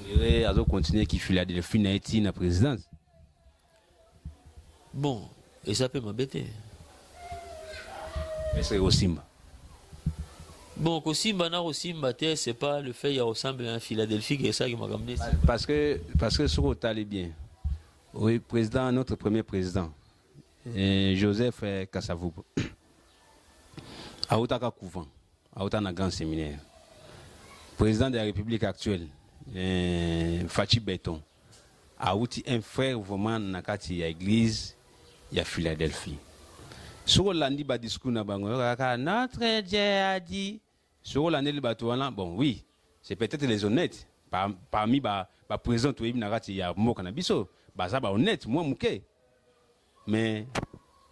A: Il a continué qui fut la Delphine Haïti na présidence.
B: Bon, et ça peut m'embêter.
A: Mais c'est Osimba.
B: Bon, Osimba na Osimba c'est pas le fait il y a ressemble à Philadelphie qui est ça qui m'a ramené.
A: Parce que ce qu'on t'a bien. Oui, président, notre premier président, Joseph Kassavou. Aoutaka Couvent, Aoutana Grand Séminaire. Président de la République actuelle, Fachi Béton. Aouti un frère vraiment nakati ya église ya Philadelphie. Sur l'andi ba discours na bango notre Dieu a dit sur l'année batouana bon oui, c'est peut-être les honnêtes parmi ba président to nakati ya moka na biso, ba za ba honnête moi muke. Mais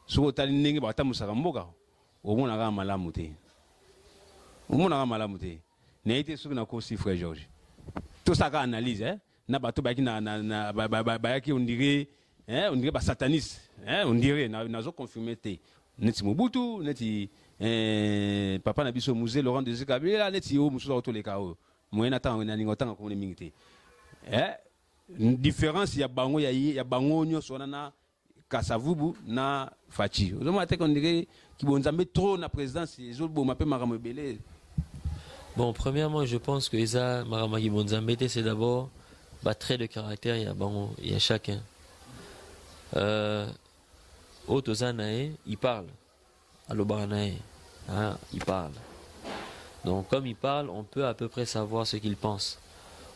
A: sur tali ndenge ba tamusaka mboka. au moins on a malamouté. Au moins on a malamouté. N'a été sur na course frère Georges. Tout ça qu'a analyse hein. Na bateau ba qui on dirait on dirait pas sataniste hein on dirait na zo confirmé té. Neti Mobutu, neti papa na biso musée Laurent Désiré Kabila neti o mususu auto les kao. Moyen attend na ningotan ko mingité. Différence ya bango ya bango nyonso na Kasavubu na Fachi. Vous avez qu'on dirait qu'ils vont trop na présidence les autres bon m'appelle Maramo Belé.
B: Bon, premièrement, je pense que Eza Maramagi Bonzambete, c'est d'abord trait de caractère, il y a chacun. Otozanae, il parle. Alobanae, hein, il parle. Donc, comme il parle, on peut à peu près savoir ce qu'il pense.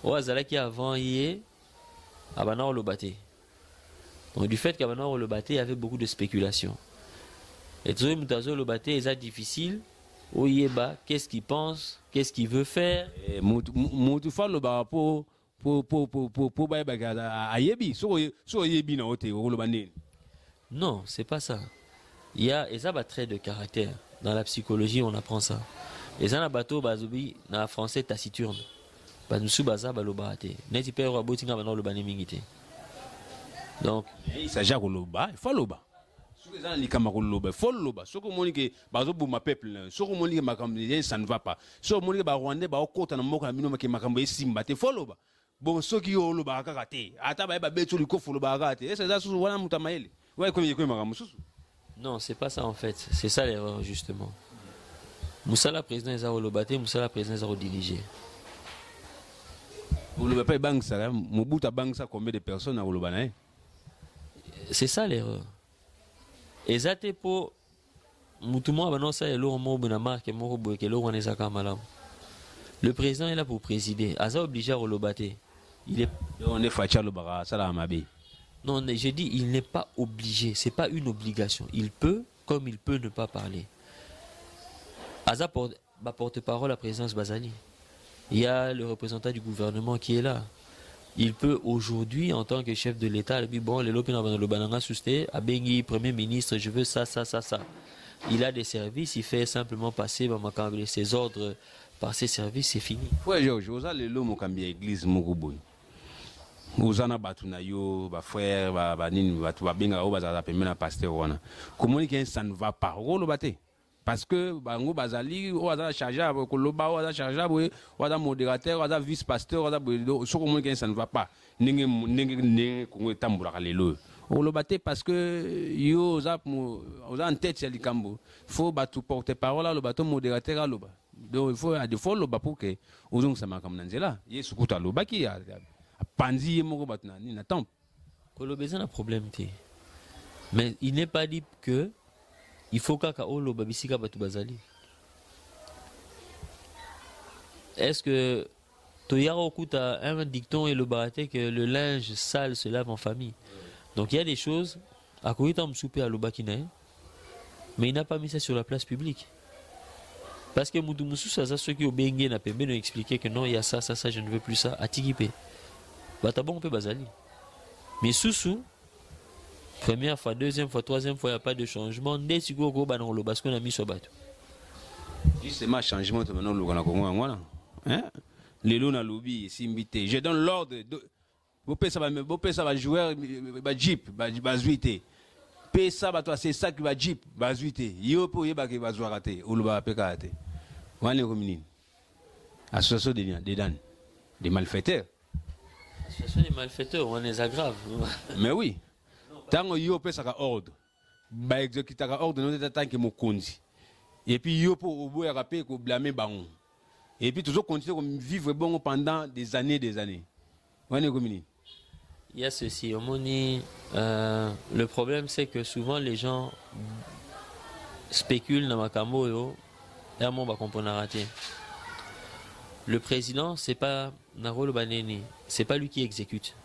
B: Oazalaki avant hier, Abana Olobate. Donc, du fait qu'Abana Olobate, il y avait beaucoup de spéculation. Et Tsoé Moutazo Olobate, c'est difficile. Oyeba, qu'est-ce qu'il pense, qu'est-ce qu'il veut faire.
A: Moutoufa Loba pour Ayebi, so Yebi na ote, Olobane.
B: Non, c'est pas ça. Il y a un trait de caractère. Dans la psychologie, on apprend ça. Et ça, bateau bazobi, na français taciturne. Banusu baza balobate. Neti père abotinga bana lobane mingite. Donc,
A: il s'agit de loba, il faut loba. Sur les gens qui loba, il faut loba. Sur comment que bazobu ma peuple, sur comment que makambi ça ne va pas. Sur comment que ba Rwandais ba okota na moka mino make makambi simba te faut loba. Bon ceux qui ont loba kakate. Ata ba betu liko faut loba kakate. Et c'est ça sous wana mutamaele. Ouais comme yeko makambi sous.
B: Non, c'est pas ça en fait. C'est ça l'erreur justement. Moussala président Ezaro Lobate, Moussala président Ezaro dirigé.
A: Vous ne pas banque ça, Mobutu banque ça combien de personnes à Olobana?
B: C'est ça l'erreur. Ezate pour Moutouma Banosa et Laurent Bonamar et Morobo et Laurent Nezaka Malam. Le président est là pour présider. Aza obligé à Olobate. Il est.
A: On est fâché à Lobara, ça l'a amabé.
B: Non, j'ai dit il n'est pas obligé. C'est pas une obligation. Il peut, comme il peut ne pas parler. Aza porte-parole à la présidence Bazali. Il y a le représentant du gouvernement qui est là. Il peut aujourd'hui, en tant que chef de l'État, il dit bon, le Bananga Sousté, Abengi, Premier ministre, je veux ça, ça, ça, ça. Il a des services, il fait simplement passer ses ordres par ses services, c'est fini.
A: Oui, Georges, vous avez le mot comme l'église Mogoboy. Vous avez Batunayo, frère, Babenga, pasteur. Comment ça ne va pas? Parce que bango bazali o aza chargeable koloba o aza chargeable o aza modérateur o aza vice-pasteur o aza so ko monike ça ne va pas ninge ko tambula lelo o lobate parce que yo za en tête ya likambo faut batu porter parole le bateau modérateur a loba donc il faut à de fois loba pour que ozong ça makam nanzela yesu kuta loba ki a panzi moko batna ni na temple
B: kolobeza na problème té mais il n'est pas dit que il faut qu'à Olo Babisika Batu Bazali. Est-ce que Toyaro Kuta un dicton et le baraté que le linge sale se lave en famille? Donc il y a des choses à Koyitam Soupé à l'Obakine, mais il n'a pas mis ça sur la place publique. Parce que Moudoumousou, ça, ceux qui ont bengue n'a pas bien expliqué que non, il y a ça, ça, ça, je ne veux plus ça, à Tigipé. Batabon peut Bazali. Mais Soussou, première fois, deuxième fois, troisième fois, il n'y a pas de changement. Dès que vous avez parce qu'on a mis sur bateau.
A: Justement, changement, maintenant, le les lots dans le lobby, c'est je donne l'ordre. Vous pouvez ça va jouer, jeep, bazuité. Paye ça, c'est ça qui va jeep, bazuité. Yo pour y qui va jouer raté, ou le va pécaté. Vous allez communiquer. Association des malfaiteurs.
B: Association des malfaiteurs, on les aggrave.
A: Mais oui. Tant que yo peut ça ordre, bah exécuter ordre non tant que mon conduit. Et puis yo pour au bout rappeler que blâmer baron. Et puis toujours continuer comme vivre bon pendant des années. On est comme
B: il y a ceci, le problème c'est que souvent les gens spéculent dans Makambo et on va comprendre rater. Le président c'est pas Naro Baneni, c'est pas lui qui exécute.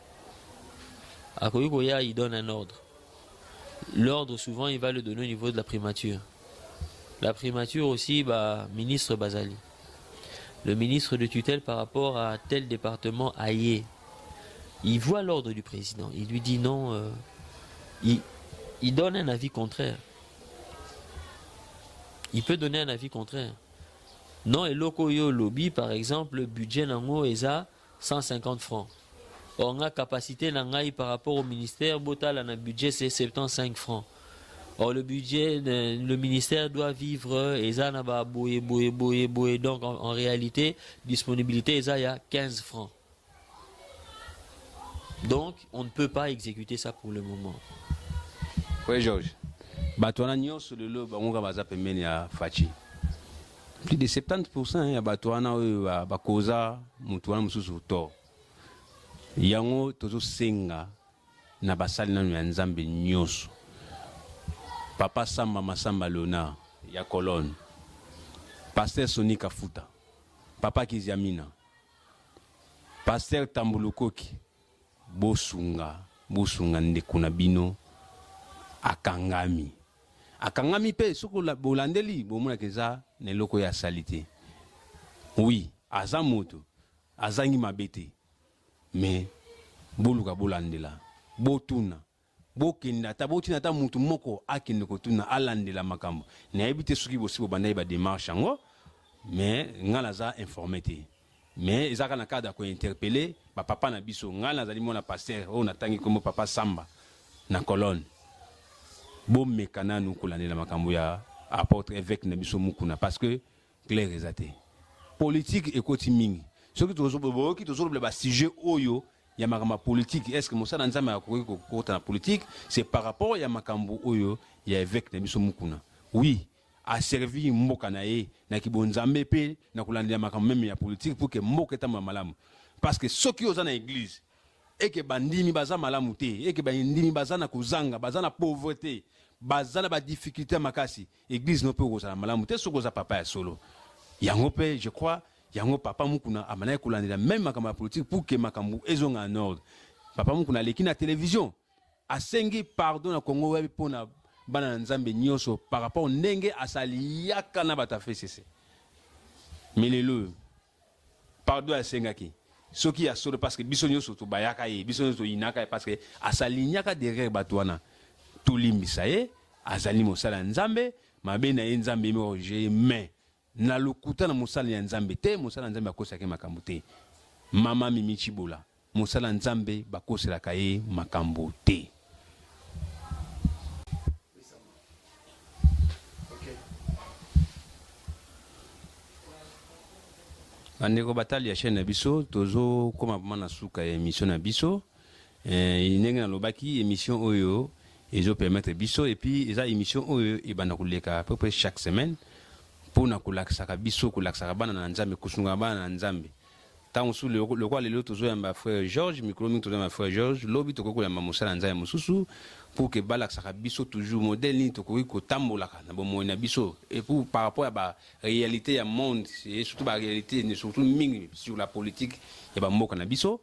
B: À Koyokoya, il donne un ordre. L'ordre, souvent, il va le donner au niveau de la primature. La primature aussi, ministre Bazali. Le ministre de tutelle par rapport à tel département Aïe. Il voit l'ordre du président. Il lui dit non. Il donne un avis contraire. il peut donner un avis contraire. Non, et loko yo lobby, par exemple, le budget nango est à 150 francs. On a capacité nangai par rapport au ministère, botal un budget c'est 75 francs. Or le budget, le ministère doit vivre, et ça n'a pas boué. Donc en réalité, disponibilité, il y a 15 francs. Donc on ne peut pas exécuter ça pour le moment.
A: Oui, Georges. Batouana nyonso lelo bangonga baza pembeni ya fachi. Plus de 70% ya batouana oyo bakoza mutu wana mususu to. Yango tozo senga na basali nanu ya Nzambe nyonso. Papa Samba Masamba Lona ya Colonne. Pasteur Sonika Futa. Papa Kiziamina. Pasteur Tambulukoki. Bosunga ndekuna bino akangami. Akangami pe soko la bolandeli bomona keza ne loko ya salite. Oui, aza moto, azangi mabete. Mais boluka bolandela, botuna, bokenda ta botina ta mutu moko akende kotuna alandela makambo. Na ebite soki bosi bobanda ba démarche ngo, mais ngala za informé te. Mais ezaka na kada ko interpeller ba papa na biso ngala zali mona pasteur o natangi comme papa Samba na Colonne. Bon mekana nous kolandela makambo ya apôtre évêque na biso mukuna parce que clair ezate. Politique ekoti mingi. Soki tozoboboki tozoloba ba sujet oyo ya makambo politique, est-ce que mosala nzambe akoki kokota na politique, c'est par rapport ya makambo oyo ya évêque na biso mukuna. Oui, a servi mboka na ye na kibonzambe pe na kolandela makambo même ya politique pour que mboka etama malamu. Parce que soki oza na église et que bandimi baza malamu te, et que bandimi baza na kozanga, baza na pauvreté, baza na ba difficulté makasi, église no pe kozala malamu te soko za papa ya solo. Yango pe je crois yango papa mukuna amana kolandela même makambo ya politique pour que makambo ezonga en ordre. Papa mukuna leki na télévision asengi pardon na Congo web pona bana nzambe nyonso par rapport ndenge asaliaka na bata FCC. Mais lelo pardon asengaki soki ya solo parce que biso nyonso to bayaka ye biso nyonso inaka parce que asalinyaka derrière batwana to limbisa ye azali mosala nzambe mabe na ye nzambe me roger mais na lokuta na mosala ya nzambe te mosala nzambe akosaka makambo te mama Mimi Chibola mosala nzambe bakoselaka ye makambo te. Andeko batali ya chaîne na biso tozo koma mana suka ya émission na biso ndenge na lobaki émission oyo ezo permettre biso et puis eza émission oyo ebanda koleka à peu près chaque semaine pour na kolakisaka biso kolakisaka bana na nzambe kusunga bana na nzambe tant sous le quoi lelo tozo ya ma frère Georges micro mingi tozo ya ma frère Georges lobi tokoko ya mosala nzambe mususu pour que balakisaka biso toujours modèle ni tokoki kotambolaka na bomoi na biso et pour par rapport à la réalité ya monde et surtout la réalité surtout mingi sur la politique ya ba mboka na biso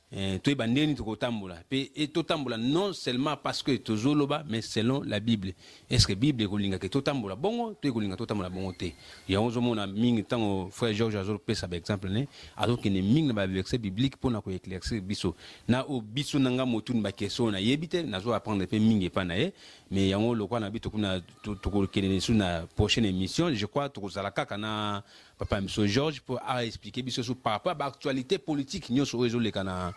A: to ebandeni tokotambola pe et totambola non seulement parce que tozoloba mais selon la Bible. Est-ce que Bible ekolinga ke totambola bongo to ekolinga totambola bongo te ya onzo mona mingi tango frère Georges azolo pesa ba exemple ne azolo kene mingi na ba verset biblique pour na ko éclaircir biso na o biso nanga motuni ba question na yebite nazo apprendre pe mingi pa na ye mais yango lokwa na bito kuna tokokene sur na prochaine émission je crois tokozala kaka na papa Monsieur Georges pour expliquer biso sur par rapport à l'actualité politique nyonso ozo leka na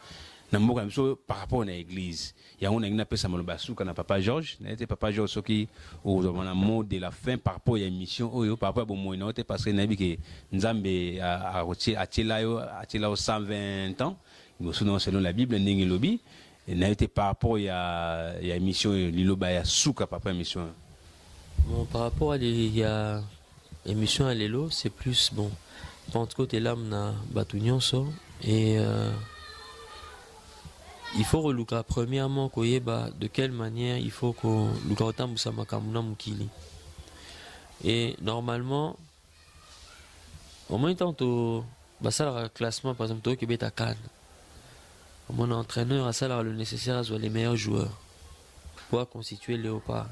A: mboka biso par rapport à l'église yango na ngina pesa maloba suka na papa Georges na été papa Georges soki ozomona mot de la fin par rapport à émission oyo par rapport à bon moyen parce que na biki nzambe a atila 120 ans selon la Bible ndenge lobi na été par rapport à émission liloba ya suka papa émission
B: bon par rapport à émission à l'élo c'est plus bon Pentecôte et l'âme na batunyonso et il faut reluka premièrement koyeba de quelle manière il faut que luka otambusa makamuna mukili et normalement au moins tant to basala classement par exemple to kebeta kan mon entraîneur a ça le nécessaire à les meilleurs joueurs pour constituer Léopard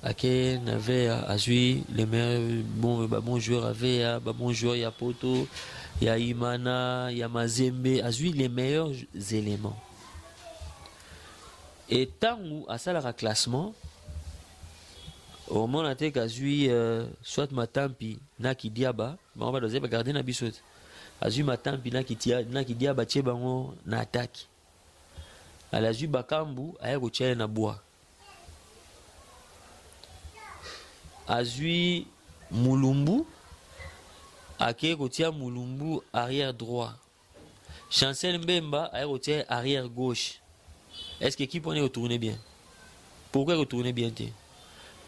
B: Aken avait à jouer les meilleurs bons joueurs avait bons joueurs il y a Poto il y a Imana il y a Mazembe à jouer les meilleurs éléments et tant où à ça le classement au moment où tu as soit ma tampi, na ki diaba, on va garder na bisot. Azu ma tampi, na ki diaba, tche bango na attaque. À la bakambu, aye rotier na bois. Azui mulumbu, ake rotier mulumbu arrière droit. Chancel Mbemba aye rotier arrière gauche. Est-ce que l'équipe est retourné bien? Pourquoi retourner bien?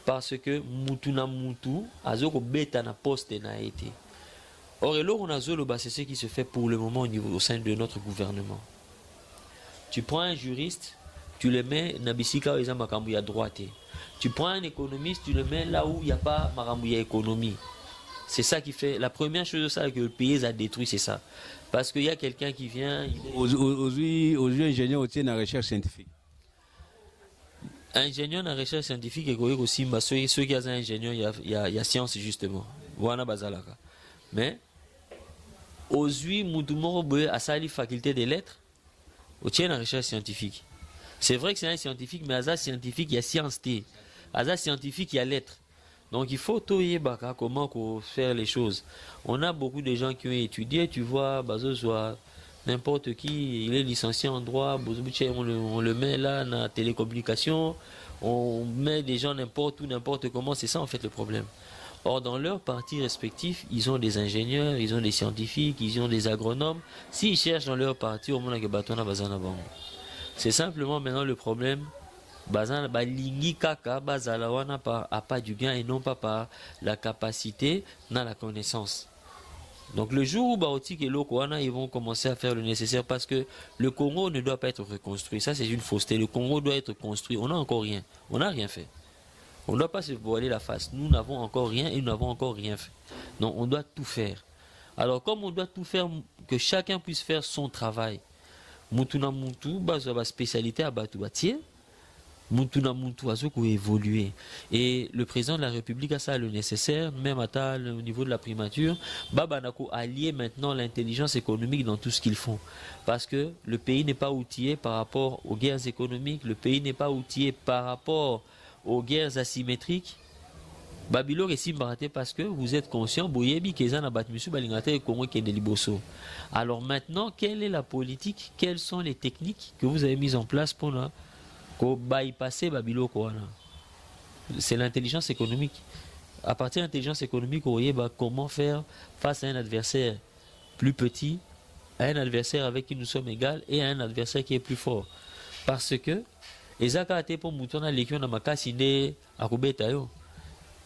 B: Parce que mutu na mutu azoko beta na poste na été. Or on a c'est ce qui se fait pour le moment au sein de notre gouvernement. Tu prends un juriste, tu le mets na bisika où makambu ya droite. Tu prends un économiste, tu le mets là où il n'y a pas makambu ya économie. C'est ça qui fait la première chose de ça que le pays a détruit, c'est ça. Parce qu'il y a quelqu'un qui vient.
A: Aujourd'hui, ingénieur tient la recherche scientifique.
B: Ingénieur en recherche scientifique et aussi ceux qui ont un ingénieur il y a science justement wana bazalaka mais aujourd'hui mutumoro boye a sali faculté des lettres au tient en recherche scientifique. C'est vrai que c'est un scientifique mais asa scientifique il y a science t asa scientifique il y a lettres. Donc il faut toyer baka comment faire les choses. On a beaucoup de gens qui ont étudié, tu vois bazo soit n'importe qui, il est licencié en droit, on le met là dans la télécommunication, on met des gens n'importe où, n'importe comment, c'est ça en fait le problème. Or dans leurs partis respectifs, ils ont des ingénieurs, ils ont des scientifiques, ils ont des agronomes. S'ils cherchent dans leur parti, au moins que batona bazana bango. C'est simplement maintenant le problème. Bazana balingi kaka bazala wana a pas du bien et non pas par la capacité, dans la connaissance. Donc le jour où Baotik et Lokwana ils vont commencer à faire le nécessaire parce que le Congo ne doit pas être reconstruit. Ça c'est une fausseté. Le Congo doit être construit. On n'a encore rien. On n'a rien fait. On ne doit pas se voiler la face. Nous n'avons encore rien et nous n'avons encore rien fait. Donc on doit tout faire. Alors comme on doit tout faire, que chacun puisse faire son travail. Mutuna Mutu, ba spécialité à Batouatier. Mutuna Muntu a évolué. Et le président de la République a ça le nécessaire, même à au niveau de la primature. Babanako allier maintenant l'intelligence économique dans tout ce qu'ils font. Parce que le pays n'est pas outillé par rapport aux guerres économiques, le pays n'est pas outillé par rapport aux guerres asymétriques. Babilo est simbaraté parce que vous êtes conscient, Boyebi, Kezan, Abatmusu, Balingate et Congo Kendeliboso. Alors maintenant, quelle est la politique, quelles sont les techniques que vous avez mises en place pour nous? C'est l'intelligence économique. À partir de l'intelligence économique, on voyait comment faire face à un adversaire plus petit, à un adversaire avec qui nous sommes égaux et à un adversaire qui est plus fort. Parce que, pour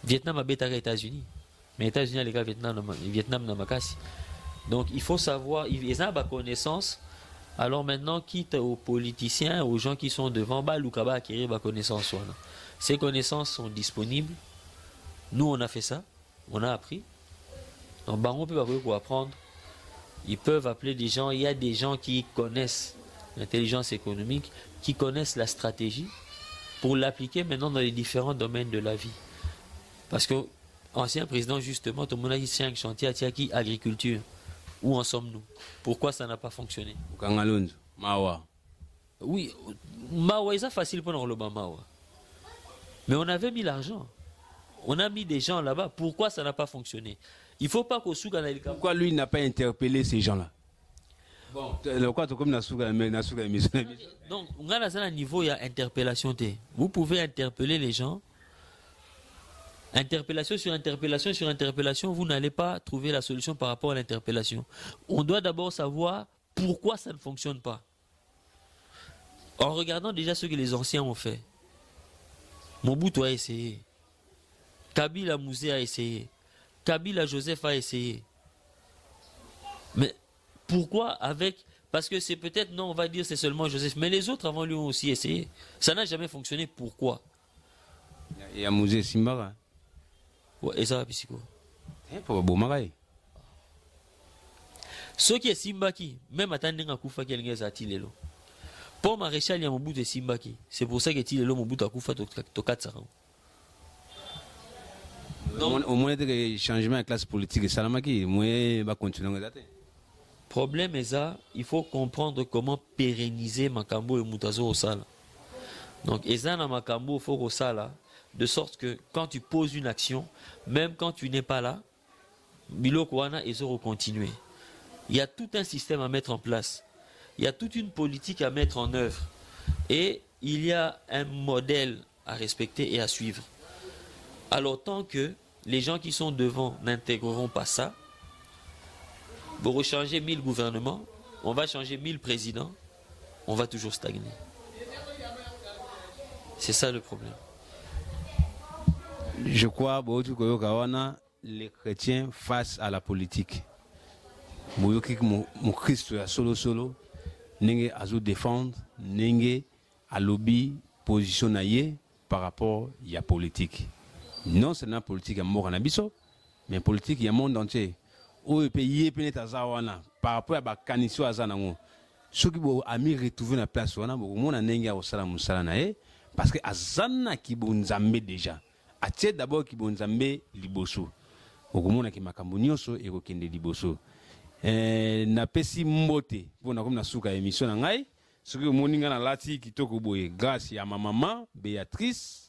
B: Vietnam a bêta les États-Unis. Mais les États-Unis les Vietnam n'a makasi. Donc il faut savoir, ils ont la connaissance. Alors maintenant, quitte aux politiciens, aux gens qui sont devant, Lukaba acquérir ma connaissance. Ces connaissances sont disponibles. Nous, on a fait ça. On a appris. Donc, on peut apprendre. Ils peuvent appeler des gens. Il y a des gens qui connaissent l'intelligence économique, qui connaissent la stratégie pour l'appliquer maintenant dans les différents domaines de la vie. Parce que l'ancien président, justement, tout le monde a dit 5 chantiers à Tiaki, agriculture. Où en sommes-nous? Pourquoi ça n'a pas fonctionné?
A: Mawa.
B: Oui, Mawa, c'est facile pour nous le Mawa. Mais on avait mis l'argent. On a mis des gens là-bas. Pourquoi ça n'a pas fonctionné? Il ne faut pas qu'au Souga.
A: Pourquoi lui n'a pas interpellé ces gens-là? Bon,
B: donc, on a un niveau, il y a interpellation. Vous pouvez interpeller les gens. Interpellation sur interpellation sur interpellation, vous n'allez pas trouver la solution par rapport à l'interpellation. On doit d'abord savoir pourquoi ça ne fonctionne pas. En regardant déjà ce que les anciens ont fait. Mobutu a essayé. Kabila Mouzé a essayé. Kabila Joseph a essayé. Mais pourquoi avec... Parce que c'est peut-être, non, on va dire c'est seulement Joseph. Mais les autres avant lui ont aussi essayé. Ça n'a jamais fonctionné. Pourquoi?
A: Il y a Mouzé Simbara.
B: Et ça va psycho. Ce qui est Simbaki, même à Tandinga Koufa qui est à Tilelo. Pour maréchal, il y a mon bout de Simbaki. C'est pour ça que Tilelo, mon bout à Koufa, to 4 ans.
A: Au moins, des changements de classe politique, Salamaki, moi, va continuer à dater.
B: Problème est ça, il faut comprendre comment pérenniser Makambo et Moutazo au Sala. Donc, Ezana Makambo, il faut au Sala. de sorte que quand tu poses une action, même quand tu n'es pas là, biloko wana ezoro continuer. Il y a tout un système à mettre en place. Il y a toute une politique à mettre en œuvre. Et il y a un modèle à respecter et à suivre. Alors tant que les gens qui sont devant n'intégreront pas ça, pour changer 1000 gouvernements, on va changer 1000 présidents, on va toujours stagner. C'est ça le problème.
A: Je crois que les chrétiens face à la politique. Mon Christ est solo, n'est à défendre, n'est à lobby, positionner par rapport à la politique. Non seulement politique à mort en abisso, mais politique il y a monde entier. Où le pays est pénétré par rapport à la canisson à Zanango. Ceux qui vont amis retrouver la place, on a beaucoup de monde à Salam Salanae, parce que Azana qui bon Zambé déjà. Atie d'abord qui bon Zambé liboso. Beaucoup de monde qui makambunioso et qui ne liboso. Na pesi mbote pour na comme na suka émission na ngai. Ce que moninga na lati qui toko boye grâce à ma maman Béatrice.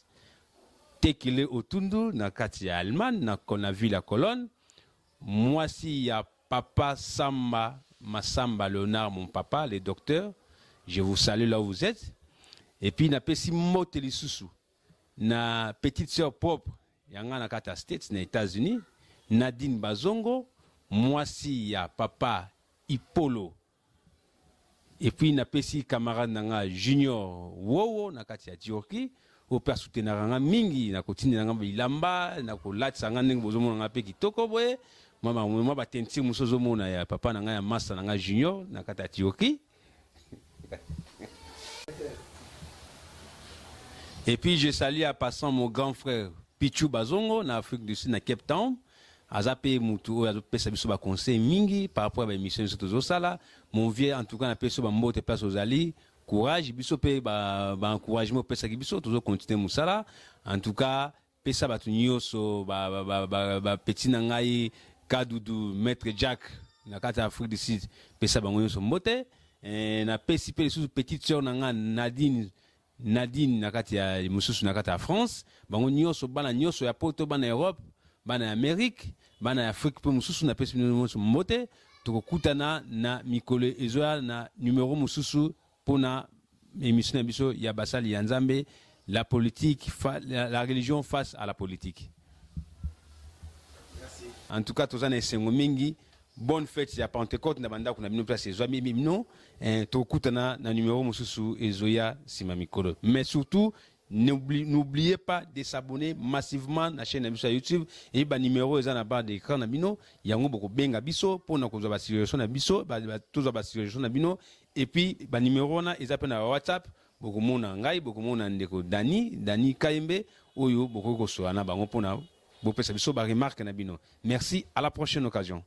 A: Tekele Otundu na kati ya Allemagne na kona ville colonne. Moi si ya papa Samba Massamba Léonard mon papa le docteur, je vous salue là où vous êtes. Et puis na pesi mote lisusu na petite sœur propre yanga na kata States na États-Unis, Nadine Bazongo, moi si ya papa Ipolo. Et puis na pesi camarade nanga Junior Wowo na kati ya Turquie. Au père soutenir mingi na kotini na bilamba na kolati sanga ndenge bozomo na pe kitoko boye mama batenti musozo mona ya papa na nga ya massa na nga Junior na kata Tioki. Et puis je salue à passant mon grand frère Pichu Bazongo na Afrique du Sud na Cape Town. Azape mutu azape sabiso ba conseil mingi par rapport à l'émission sur tous sala. Mon vieux en tout cas na peso ba mbote place aux ali. Courage, biso pe ba encouragement pesa biso toujours continuer musala. En tout cas, pesa batu nyoso ba petit nangai Kadoudou maître Jack na kata Afrique du Sud pesa bango nyoso mbote. Na pesi pe sous petite sœur nanga Nadine na kata ya mususu na kata France, bango nyoso bana nyoso ya poto bana Europe, bana Amérique, bana Afrique pe mususu na pesi nyoso mbote. Tukokutana na mikolo ezoa na numéro mususu pour la émission de Yabassal Yanzambe, la politique, la religion face à la politique. Merci. En tout cas, tous les Sengomingi, bonne fête à Pentecôte, na banda kuna bino place Zoami Mimno, to kutana na numéro mususu Ezoya Simamikolo. Mais surtout, n'oubliez pas de s'abonner massivement à la chaîne de YouTube et ba numéro est en bas d'écran na bino, yango boko benga biso pour na kozo ba situation na biso, ba tozo ba situation na bino. Et puis, le numéro est appelé à WhatsApp. Beaucoup de monde ngai, beaucoup de monde ndeko Dani Kaimbe, oyo beaucoup de choses na bango pona. Beaucoup de remarques na bino. Merci, à la prochaine occasion.